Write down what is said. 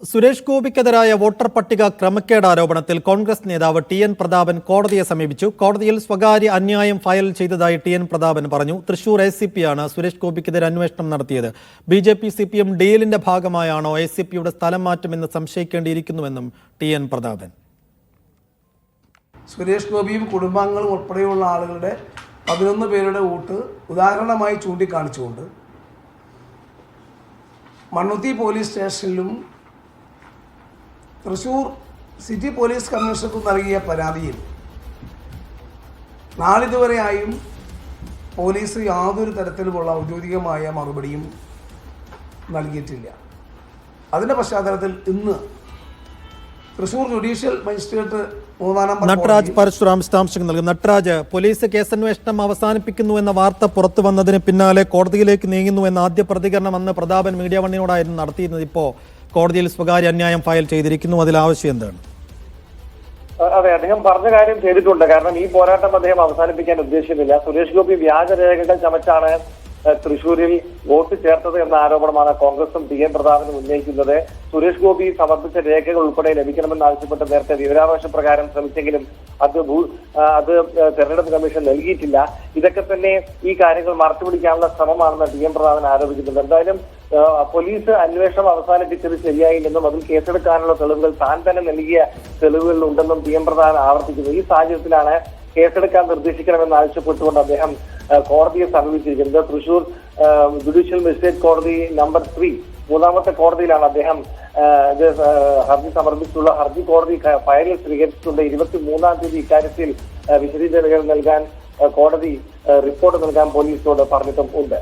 Suresh ഗോപിക്കെതിരായ voter പട്ടിക ക്രമക്കേട് ആരോപണത്തിൽ കോൺഗ്രസ് നേതാവ് ടി.എൻ. പ്രതാപൻ കോടതിയെ സമീപിച്ചു. കോടതിയിൽ സ്വകാര്യ അന്യായം ഫയൽ ചെയ്തതായി ടി.എൻ. പ്രതാപൻ പറഞ്ഞു. തൃശൂർ ACP-യാണ് സുരേഷ് ഗോപിക്കെതിരെ അന്വേഷണം നടത്തിയത്. BJP CPM ഡീലിന്റെ ഭാഗമായാണോ ACP-യുടെ സ്ഥലം മാറ്റമെന്ന് സംശയിക്കേണ്ടിയിരിക്കുന്നുവെന്നും ടി.എൻ. പ്രതാപൻ. സുരേഷ് ഗോപിയും കുടുംബാംഗങ്ങളും ഉൾപ്പെടെയുള്ള ആളുകളുടെ 11 പേരുടെ വോട്ട് ഉദാഹരണമായി ചൂണ്ടിക്കാണിച്ചുകൊണ്ട് മണ്ണുത്തി പോലീസ് സ്റ്റേഷനിലും തൃശൂർ സിറ്റി പോലീസ് കമ്മീഷണർക്ക് നൽകിയ പരാതിയിൽ നാളിതുവരെയായും പോലീസ് യാതൊരു തരത്തിലുമുള്ള ഔദ്യോഗികമായ മറുപടിയും നൽകിയിട്ടില്ല. അതിൻ്റെ പശ്ചാത്തലത്തിൽ ഇന്ന് തൃശൂർ ജുഡീഷ്യൽ മജിസ്ട്രേറ്റ് നട്രാജ് പരശുറാം വിശദാംശങ്ങൾ നൽകും. നട്രാജ്, പോലീസ് കേസന്വേഷണം അവസാനിപ്പിക്കുന്നു എന്ന വാർത്ത പുറത്തു വന്നതിന് പിന്നാലെ കോടതിയിലേക്ക് നീങ്ങുന്നു എന്ന ആദ്യ പ്രതികരണം അന്ന് പ്രതാപൻ മീഡിയ വണ്ണിനോടായിരുന്നു നടത്തിയിരുന്നത്. ഇപ്പോൾ കോടതിയിൽ സ്വകാര്യ അന്യായം ഫയൽ ചെയ്തിരിക്കുന്നു. അതിൽ ആവശ്യം എന്താണ്? അതെ, അദ്ദേഹം പറഞ്ഞ കാര്യം ചെയ്തിട്ടുണ്ട്. കാരണം ഈ പോരാട്ടം അദ്ദേഹം അവസാനിപ്പിക്കാൻ ഉദ്ദേശിക്കുന്നില്ല. സുരേഷ് ഗോപി വ്യാജരേഖകൾ ചമച്ചാണ് തൃശൂരിൽ വോട്ട് ചേർത്തത് എന്ന ആരോപണമാണ് കോൺഗ്രസും ടി.എൻ. പ്രതാപനും ഉന്നയിക്കുന്നത്. സുരേഷ് ഗോപി സമർപ്പിച്ച രേഖകൾ ഉൾപ്പെടെ ലഭിക്കണമെന്നാവശ്യപ്പെട്ട് നേരത്തെ വിവരാവകാശ പ്രകാരം ശ്രമിച്ചെങ്കിലും അത് തെരഞ്ഞെടുപ്പ് കമ്മീഷൻ നൽകിയിട്ടില്ല. ഇതൊക്കെ തന്നെ ഈ കാര്യങ്ങൾ മറച്ചുപിടിക്കാനുള്ള ശ്രമമാണെന്ന് ടി.എൻ. പ്രതാപൻ ആരോപിക്കുന്നത്. എന്തായാലും പോലീസ് അന്വേഷണം അവസാനിപ്പിച്ചത് ശരിയായില്ലെന്നും അതിൽ കേസെടുക്കാനുള്ള തെളിവുകൾ താൻ തന്നെ നൽകിയ തെളിവുകളിലുണ്ടെന്നും ടി.എൻ. പ്രതാപൻ ആവർത്തിക്കുന്നു. ഈ സാഹചര്യത്തിലാണ് കേസെടുക്കാൻ നിർദ്ദേശിക്കണമെന്ന് ആവശ്യപ്പെട്ടുകൊണ്ട് അദ്ദേഹം കോടതിയെ സമീപിച്ചിരിക്കുന്നത്. തൃശൂർ ജുഡീഷ്യൽ മജിസ്ട്രേറ്റ് കോടതി നമ്പർ 3 മൂന്നാമത്തെ കോടതിയിലാണ് അദ്ദേഹം ഹർജി സമർപ്പിച്ചിട്ടുള്ള. ഹർജി കോടതി ഫയലിൽ സ്വീകരിച്ചിട്ടുണ്ട്. 23-ാം തീയതി ഇക്കാര്യത്തിൽ വിശദീകരണങ്ങൾ നൽകാൻ കോടതി റിപ്പോർട്ട് നൽകാൻ പോലീസിനോട് പറഞ്ഞിട്ടും ഉണ്ട്.